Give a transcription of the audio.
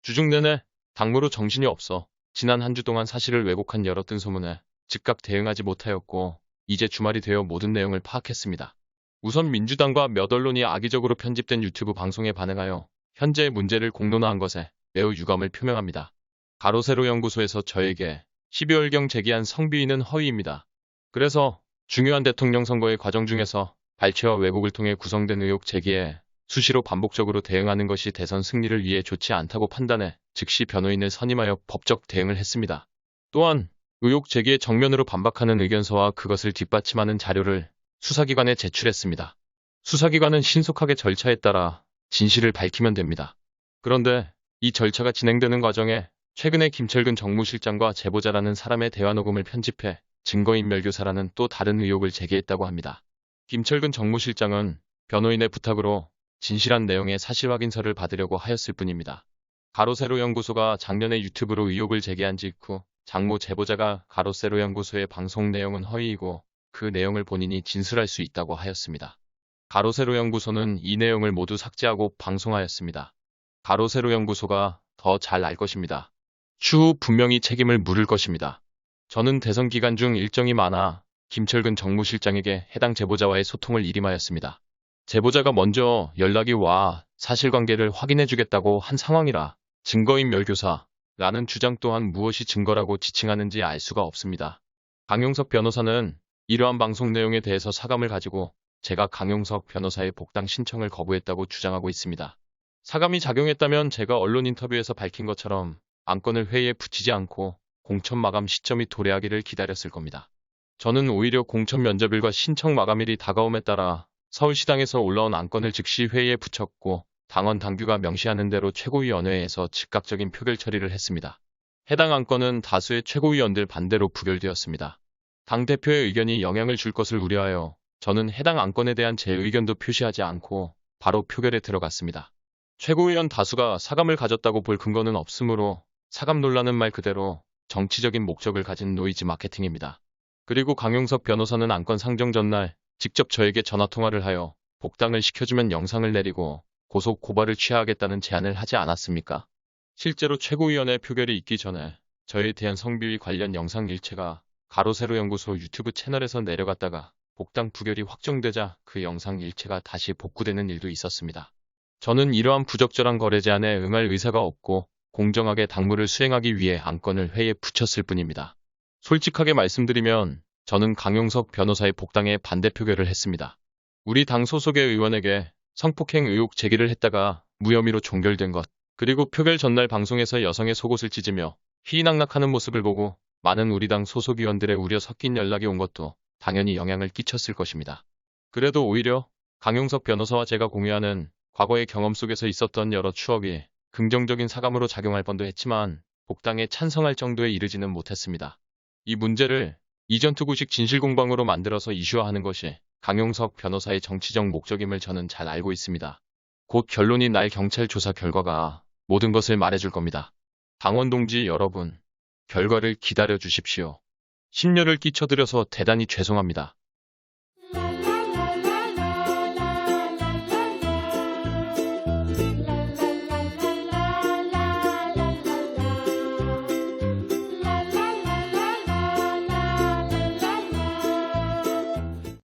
주중 내내 당무로 정신이 없어 지난 한 주 동안 사실을 왜곡한 여러 뜬 소문에 즉각 대응하지 못하였고 이제 주말이 되어 모든 내용을 파악했습니다. 우선 민주당과 몇 언론이 악의적으로 편집된 유튜브 방송에 반응하여 현재의 문제를 공론화한 것에 매우 유감을 표명합니다. 가로세로 연구소에서 저에게 12월경 제기한 성비위는 허위입니다. 그래서 중요한 대통령 선거의 과정 중에서 발췌와 왜곡을 통해 구성된 의혹 제기에 수시로 반복적으로 대응하는 것이 대선 승리를 위해 좋지 않다고 판단해 즉시 변호인을 선임하여 법적 대응을 했습니다. 또한 의혹 제기에 정면으로 반박하는 의견서와 그것을 뒷받침하는 자료를 수사기관에 제출했습니다. 수사기관은 신속하게 절차에 따라 진실을 밝히면 됩니다. 그런데 이 절차가 진행되는 과정에 최근에 김철근 정무실장과 제보자라는 사람의 대화 녹음을 편집해 증거인멸교사라는 또 다른 의혹을 제기했다고 합니다. 김철근 정무실장은 변호인의 부탁으로 진실한 내용의 사실 확인서를 받으려고 하였을 뿐입니다. 가로세로 연구소가 작년에 유튜브로 의혹을 제기한 직후 장모 제보자가 가로세로 연구소의 방송 내용은 허위이고 그 내용을 본인이 진술할 수 있다고 하였습니다. 가로세로 연구소는 이 내용을 모두 삭제하고 방송하였습니다. 가로세로 연구소가 더 잘 알 것입니다. 추후 분명히 책임을 물을 것입니다. 저는 대선 기간 중 일정이 많아 김철근 정무실장에게 해당 제보자와의 소통을 일임하였습니다. 제보자가 먼저 연락이 와 사실관계를 확인해주겠다고 한 상황이라 증거인멸교사라는 주장 또한 무엇이 증거라고 지칭하는지 알 수가 없습니다. 강용석 변호사는 이러한 방송 내용에 대해서 사감을 가지고 제가 강용석 변호사의 복당 신청을 거부했다고 주장하고 있습니다. 사감이 작용했다면 제가 언론 인터뷰에서 밝힌 것처럼 안건을 회의에 붙이지 않고 공천 마감 시점이 도래하기를 기다렸을 겁니다. 저는 오히려 공천 면접일과 신청 마감일이 다가옴에 따라 서울시당에서 올라온 안건을 즉시 회의에 붙였고 당원 당규가 명시하는 대로 최고위원회에서 즉각적인 표결 처리를 했습니다. 해당 안건은 다수의 최고위원들 반대로 부결되었습니다. 당대표의 의견이 영향을 줄 것을 우려하여 저는 해당 안건에 대한 제 의견도 표시하지 않고 바로 표결에 들어갔습니다. 최고위원 다수가 사감을 가졌다고 볼 근거는 없으므로 사감 논란은 말 그대로 정치적인 목적을 가진 노이즈 마케팅입니다. 그리고 강용석 변호사는 안건 상정 전날 직접 저에게 전화통화를 하여 복당을 시켜주면 영상을 내리고 고소 고발을 취하하겠다는 제안을 하지 않았습니까? 실제로 최고위원회 표결이 있기 전에 저에 대한 성비위 관련 영상 일체가 가로세로 연구소 유튜브 채널에서 내려갔다가 복당 부결이 확정되자 그 영상 일체가 다시 복구되는 일도 있었습니다. 저는 이러한 부적절한 거래 제안에 응할 의사가 없고 공정하게 당무를 수행하기 위해 안건을 회의에 붙였을 뿐입니다. 솔직하게 말씀드리면 저는 강용석 변호사의 복당에 반대 표결을 했습니다. 우리 당 소속의 의원에게 성폭행 의혹 제기를 했다가 무혐의로 종결된 것, 그리고 표결 전날 방송에서 여성의 속옷을 찢으며 희희낙낙하는 모습을 보고 많은 우리 당 소속 의원들의 우려 섞인 연락이 온 것도 당연히 영향을 끼쳤을 것입니다. 그래도 오히려 강용석 변호사와 제가 공유하는 과거의 경험 속에서 있었던 여러 추억이 긍정적인 사감으로 작용할 뻔도 했지만 복당에 찬성할 정도에 이르지는 못했습니다. 이 문제를 이전투구식 진실공방으로 만들어서 이슈화하는 것이 강용석 변호사의 정치적 목적임을 저는 잘 알고 있습니다. 곧 결론이 날 경찰 조사 결과가 모든 것을 말해줄 겁니다. 당원 동지 여러분, 결과를 기다려 주십시오. 심려를 끼쳐드려서 대단히 죄송합니다.